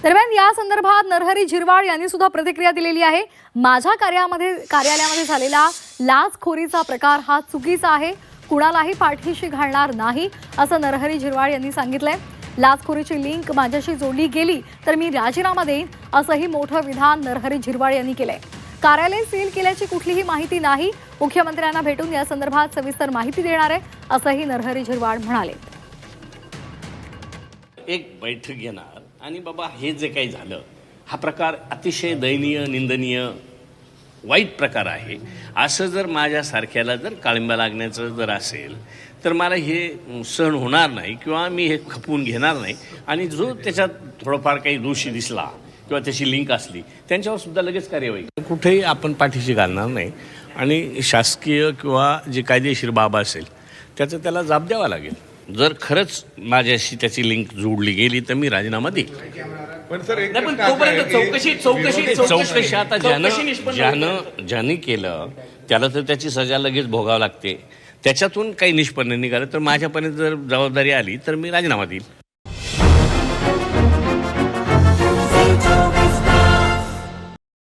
दरम्यान या संदर्भात नरहरी झिरवाळ यांनी सुद्धा प्रतिक्रिया दिलेली आहे। माझ्या कार्यालयामध्ये झालेला लाचखोरीचा प्रकार हा चुकीचा आहे, कुणालाही पाठीशी घालणार नाही असं नरहरी झिरवाळ यांनी सांगितलंय। लाचखोरीची लिंक माझ्याशी जोडली गेली तर मी राजीनामा देईन असंही मोठं विधान नरहरी झिरवाळ यांनी केलंय। कार्यालय सील केल्याची कुठलीही माहिती नाही, मुख्यमंत्र्यांना भेटून या संदर्भात सविस्तर माहिती देणार आहे असंही नरहरी झिरवाळ म्हणाले। एक बैठक घेणार आणि बाबा हे जे काही झालं हा प्रकार अतिशय दयनीय, निंदनीय, वाईट प्रकार आहे असं जर माझ्यासारख्याला जर काळिंबा लागण्याचं जर असेल तर मला हे सहन होणार नाही किंवा मी हे खपवून घेणार नाही। आणि जो त्याच्यात थोडंफार काही दोषी दिसला किंवा त्याची लिंक असली त्यांच्यावर सुद्धा लगेच कार्यवाही, कुठेही आपण पाठीशी घालणार नाही आणि शासकीय किंवा जे कायदेशीर बाब असेल त्याचं त्याला जाब द्यावा लागेल। जर खरंच माझ्याशी त्याची लिंक जोडली गेली तर मी राजीनामा देईन। पण सर एक पण तोपर्यंत चौकशी आता ज्यानं केलं त्याला तर त्याची सजा लगेच भोगावं लागते। त्याच्यातून काही निष्पन्न निघालं तर माझ्यापर्यंत जर जबाबदारी आली तर मी राजीनामा देईन।